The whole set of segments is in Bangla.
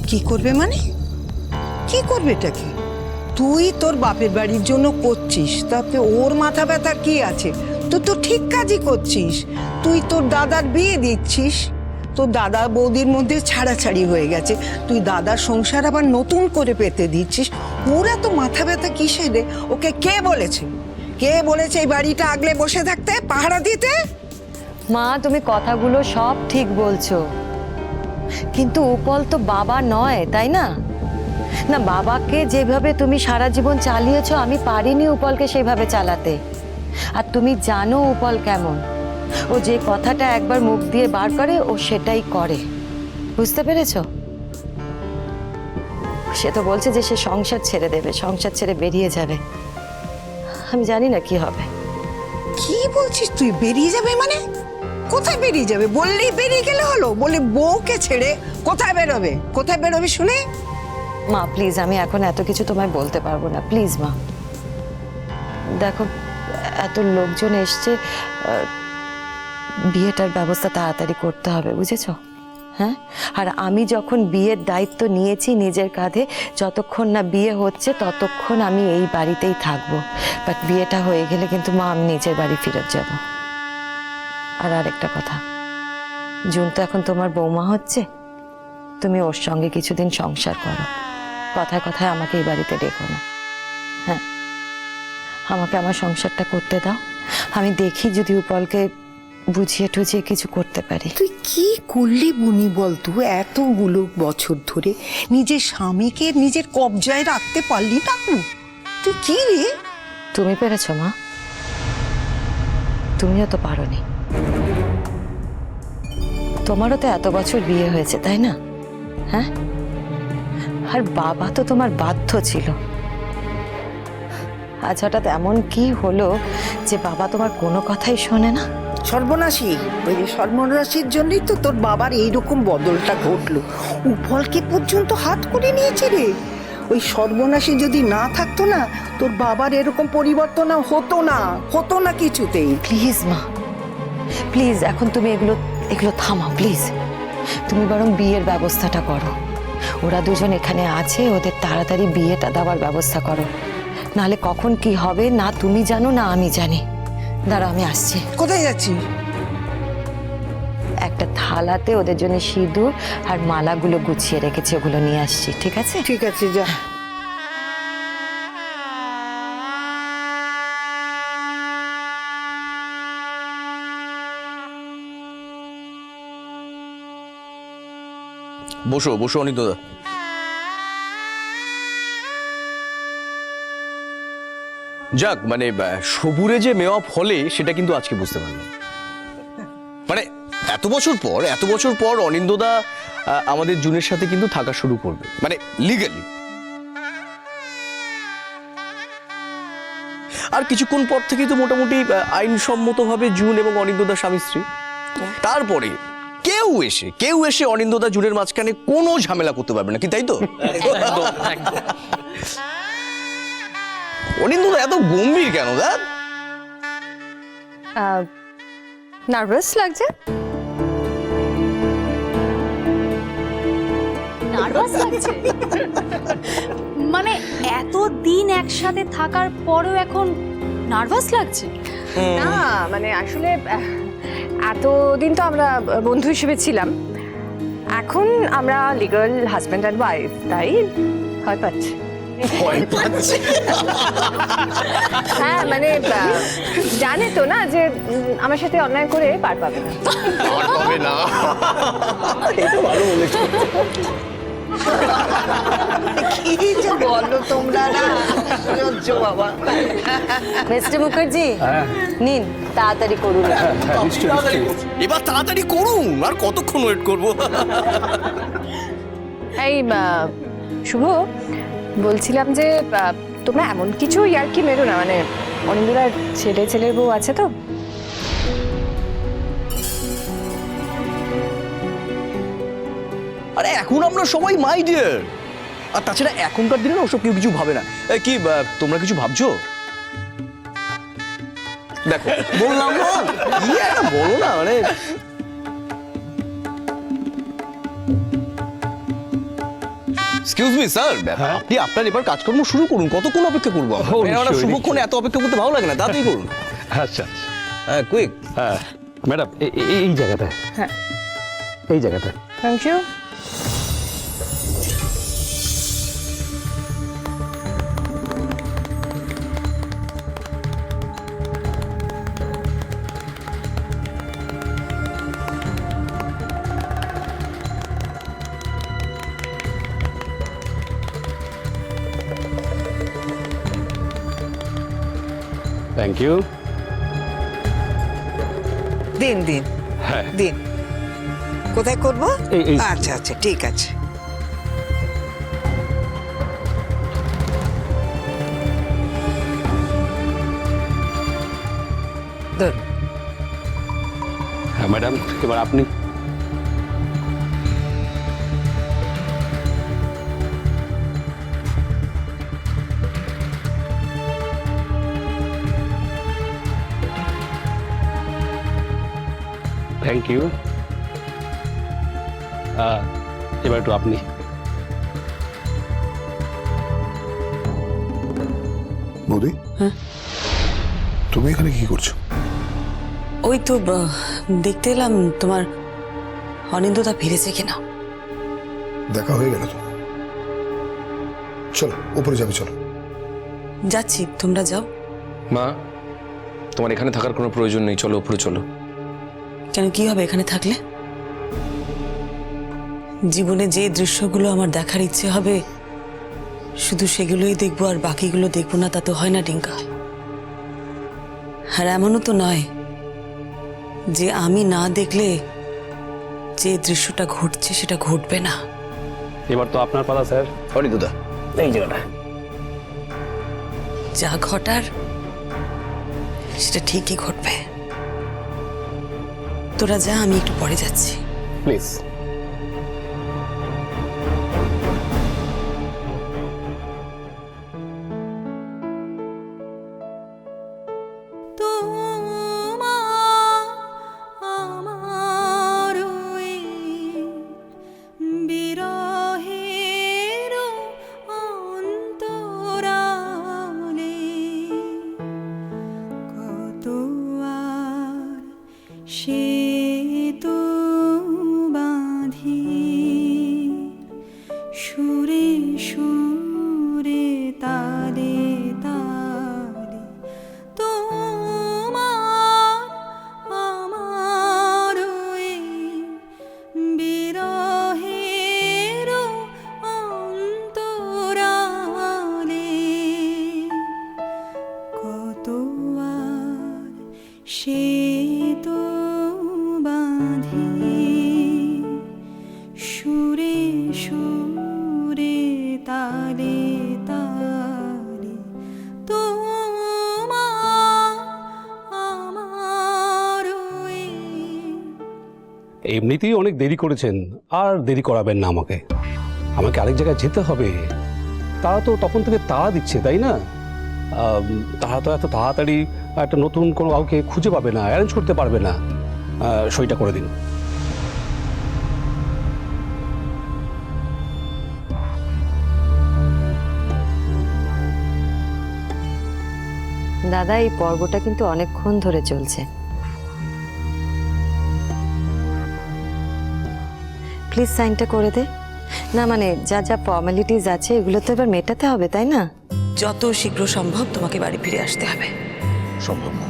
কি করবে মানে? কি করবে এটা কি? তুই তোর বাপের বাড়ির জন্য করছিস, তাতে ওর মাথা ব্যথা কি আছে? তুই তো ঠিক কাজই করছিস। তুই তোর দাদার বিয়ে দিচ্ছিস, তোর দাদা বৌদির মধ্যে ছাড়াছাড়ি হয়ে গেছে, তুই দাদার সংসার আবার নতুন করে পেতে দিচ্ছিস। ওরা তো মাথা ব্যথা কিসের রে? ওকে কে বলেছে? কে বলেছে এই বাড়িটা আগলে বসে থাকতে, পাহারা দিতে? মা, তুমি কথাগুলো সব ঠিক বলছো, কিন্তু উপল তো বাবা নয়, তাই না? না, বাবাকে যেভাবে তুমি সারা জীবন চালিয়েছো, আমি পারিনি উপলকে সেভাবে চালাতে। আর তুমি জানো উপল কেমন। ও যে কথাটা একবার মুখ দিয়ে বার করে, ও সেটাই করে। বুঝতে পেরেছো? সে তো বলছে যে সে সংসার ছেড়ে দেবে, সংসার ছেড়ে বেরিয়ে যাবে। আমি জানি না কি হবে। কি বলছিস তুই? বেরিয়ে যাবে মানে? কোথায় বেরিয়ে যাবে? বললেই বেরিয়ে গেলে হলো? বলে বউকে ছেড়ে কোথায় বেরোবে? কোথায় বেরোবে শুনে? মা প্লিজ, আমি এখন এত কিছু তোমায় বলতে পারবো না, প্লিজ মা। দেখো, এত লোকজন এসছে, বিয়েটার ব্যবস্থা তাড়াতাড়ি করতে হবে, বুঝেছো? হ্যাঁ, আর আমি যখন বিয়ের দায়িত্ব নিয়েছি নিজের কাঁধে, যতক্ষণ না বিয়ে হচ্ছে ততক্ষণ আমি এই বাড়িতেই থাকবো। বাট বিয়েটা হয়ে গেলে কিন্তু মা আমি নিজের বাড়ি ফিরত যাব। আর আরেকটা কথা, জুন তো এখন তোমার বৌমা হচ্ছে, তুমি ওর সঙ্গে কিছুদিন সংসার করো। কথায় কথায় আমাকে এই বাড়িতে ডেকো না। হ্যাঁ, আমাকে আমার সংসারটা করতে দাও। আমি দেখি যদি উপলকে বুঝিয়ে টুঝিয়ে কিছু করতে পারি। তুই কি করলি বুনি বলতো? এতগুলো বছর ধরে নিজের স্বামীকে নিজের কবজায় রাখতে পারলি না? তুই কি রে? তুমি পেরেছো মা, তুমিও তো পারোনি। তোমারও তো এত বছর বিয়ে হয়েছে, তাই না? হ্যাঁ, আর বাবা তো তোমার বাধ্য ছিল। আজ হঠাৎ এমন কি হলো যে বাবা তোমার কোনো কথাই শোনে না? সর্বনাশী, ওই যে সর্বনাশীর জন্যই তো তোর বাবার এইরকম বদলটা ঘটলো। উপলকে পর্যন্ত হাত করে নিয়েছে রে। ওই সর্বনাশী যদি না থাকতো না, তোর বাবার এরকম পরিবর্তন হতো না কিছুতেই। প্লিজ মা, প্লিজ, এখন তুমি এগুলো থামাও প্লিজ। তুমি বরং বিয়ের ব্যবস্থাটা করো। ওরা দুজন এখানে আছে, ওদের তাড়াতাড়ি বিয়েটা দেওয়ার ব্যবস্থা করো, নাহলে কখন কি হবে না তুমি জানো না আমি জানি। দাঁড়া, আমি আসছি। কোথায় যাচ্ছিস? একটা থালাতে ওদের জন্য সিঁদুর আর মালাগুলো গুছিয়ে রেখেছি, ওগুলো নিয়ে আসছি, ঠিক আছে? ঠিক আছে, যা। বসো বসো অনিতদা। যাক, মানে সবুরে যে মেওয়া ফলে সেটা কিন্তু আজকে বুঝতে পারলাম। মানে এত বছর পর অনিন্দদা আমাদের জুনের সাথে কিন্তু থাকা শুরু করবে, মানে লিগালি। আর কিছুক্ষণ পর থেকেই তো মোটামুটি আইনসম্মতভাবে জুন এবং অনিন্দদা স্বামী স্ত্রী। তারপরে কেউ এসে অনিন্দদা জুনের মাঝখানে কোনো ঝামেলা করতে পারবে না, কি তাই তো? অনিন্দদা এত গম্ভীর কেন? নার্ভাস লাগছে? নার্ভাস লাগছে মানে এতদিন একসাথে থাকার পরেও এখন নার্ভাস লাগছে? না মানে আসলে এতদিন তো আমরা বন্ধু হিসেবে ছিলাম, এখন আমরা লিগাল হাজব্যান্ড অ্যান্ড ওয়াইফ, তাই ভয় পাচ্ছি। হ্যাঁ মানে জানে তো না যে আমার সাথে অন্যায় করে পার পাবে না। কি যে বলো তোমরা না, বাবা। মিস্টার মুখার্জি, নিন তাড়াতাড়ি করুন। এবার তাড়াতাড়ি করুন, আর কতক্ষণ ওয়েট করবো? এই শুভ, বলছিলাম যে তোমরা এমন কিছু ইয়ার্কি মেরো না, মানে অনিন্দুরার ছেলের বউ আছে তো? আরে এখন আমরা সবাই মাই ডিয়ার, আর তাছাড়া এখনকার দিনে ওসব কেউ কিছু ভাবে না। কি তোমরা কিছু ভাবছো? দেখো বললাম না, কি একটা বলো না, মানে এক্সকিউজ মি স্যার, আপনি আপনার এবার কাজকর্ম শুরু করুন, কতক্ষণ অপেক্ষা করবো আমরা? ও, মেয়েরা নিশ্চয়ই, শুভক্ষণে এত অপেক্ষা করতে ভালো লাগে না, তাড়াতাড়ি করুন। আচ্ছা হ্যাঁ, কুইক। হ্যাঁ ম্যাডাম এই জায়গাটায়, হ্যাঁ এই জায়গাটায়। Thank you. Thank you. দিন দিন হ্যাঁ দিন। কোথায় করবো? এই। আচ্ছা আচ্ছা, ঠিক আছে। ধর। হ্যাঁ ম্যাডাম, এবার আপনি। Thank you. এবার একটু আপনি। বৌদি, তুমি এখানে কি করছো? ওই তো দেখতে এলাম তোমার অনিন্দদা ফিরেছে কিনা। দেখা হয়ে গেল তো? চলো উপরে যাবে, চলো। যাচ্ছি, তোমরা যাও। মা, তোমার এখানে থাকার কোনো প্রয়োজন নেই, চলো উপরে চলো। কেন, কি হবে এখানে থাকলে? জীবনে যে দৃশ্যগুলো আমার দেখার ইচ্ছে হবে শুধু সেগুলোই দেখবো আর বাকিগুলো দেখবো না, তা তো হয় না টিঙ্কা। আর এমনও তো নয় যে আমি না দেখলে যে দৃশ্যটা ঘটছে সেটা ঘটবে না। এবার তো আপনার পালা স্যার। অনিন্দা, এই জায়গাটা। যা ঘটার সেটা ঠিকই ঘটবে। তোরা যা, আমি একটু পরে যাচ্ছি। প্লিজ। সে তো বাঁধি সুরে সুরে তালে তালে তোমার আমার বিরহের অন্তরালে কত আর সে তো সুরে সুরে তালে তালে তোমার আমার। এমনিতেই অনেক দেরি করেছেন, আর দেরি করাবেন না আমাকে। আমাকে আরেক জায়গায় যেতে হবে। তারা তো তখন থেকে তাড়া দিচ্ছে, তাই না? তারা তো এত তাড়াতাড়ি একটা নতুন কোনো কাউকে খুঁজে পাবে না, অ্যারেঞ্জ করতে পারবে না। সইটা করে দিন। দাদা, এই পর্বটা কিন্তু অনেকক্ষণ ধরে চলছে। প্লিজ সাইনটা করে দে না। মানে যা যা ফর্মালিটিস আছে এগুলো তো এবার মেটাতে হবে, তাই না? যত শীঘ্র সম্ভব তোমাকে বাড়ি ফিরে আসতে হবে। সম্ভব না।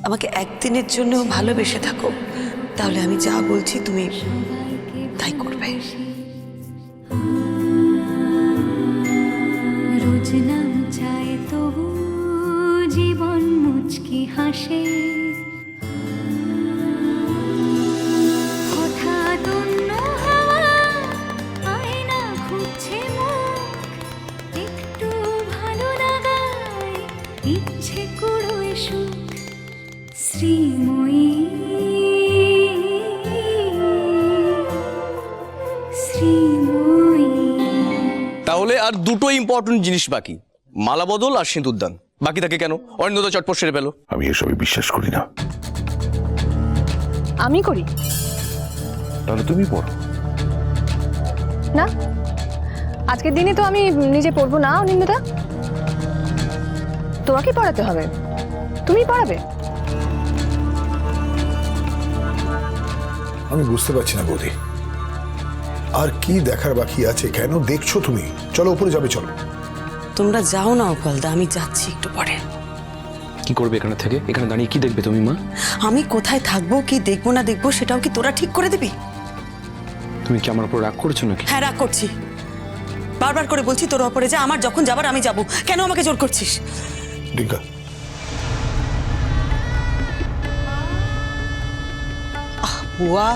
আমাকে একদিনের জন্য ভালোবেসে থাকো, তাহলে আমি যা বলছি তুমি তাই করবে। রোজ নাম চায় তবু জীবন মুচকি হাসে, হঠাৎ অন্য হাওয়া আয়না খুঁজছে মুখ, একটু ভালো লাগায় ইচ্ছে কুড়োয় সুখ। শ্রীময়ী শ্রীময়ী। তাহলে আর দুটো ইম্পর্টেন্ট জিনিস বাকি, মালা বদল আর সিঁদুরদান। বাকি থাকে কেন? অনিন্দা চটপট সেরে পেলো। আমি এসবে বিশ্বাস করি না। আমি করি তাহলে তুমি পড়ো। না, আজকের দিনে তো আমি নিজে পড়বো না অনিন্দা। তোমাকে পড়াতে হবে, তুমি পড়াবে। আমি বুঝতে পারছি না বৌদি, আর কি দেখার বাকি আছে? কেন দেখছো তুমি? চলো উপরে যাবে, চলো। তোমরা যাও না অকলদা, আমি যাচ্ছি একটু পরে। কি করবে এখানে থেকে? এখানে দাঁড়িয়ে কি দেখবে তুমি মা? আমি কোথায় থাকবো, কি দেখবো না দেখবো সেটাও কি তোরা ঠিক করে দিবি? তুমি কি আমার উপর রাগ করেছো নাকি? হ্যাঁ, রাগ করছি। বারবার করে বলছি তোর ওপরে যা, আমার যখন যাবার আমি যাব, কেন আমাকে জোর করছিস? ডিঙ্কা, বুয়া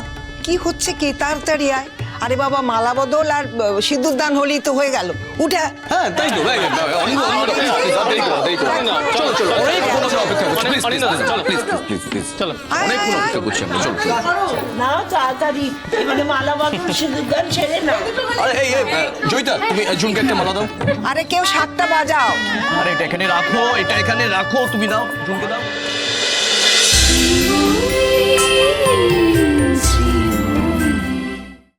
কি হচ্ছে কি? তাড়াতাড়ি আয়। আরে বাবা, মালা বদল আর সিঁদুর দান হলেই তো হয়ে গেল। উঠে হ্যাঁ তাই তো, চলো চলো, অনেকক্ষণ আমরা অপেক্ষা করছি, প্লিজ প্লিজ প্লিজ প্লিজ চলো, অনেকক্ষণ অপেক্ষা করছি আমরা, চলো না তাড়াতাড়ি, মানে মালা বদল সিঁদুর দান সেরে না। আরে এই জয়িতা, তুমি ঝুমকে একটা মালা দাও। আরে কেউ শাকটা বাজাও। আরে এটা এখানে রাখো, এটা এখানে রাখো, তুমি দাও ঝুমকে দাও। শ্রীময়ী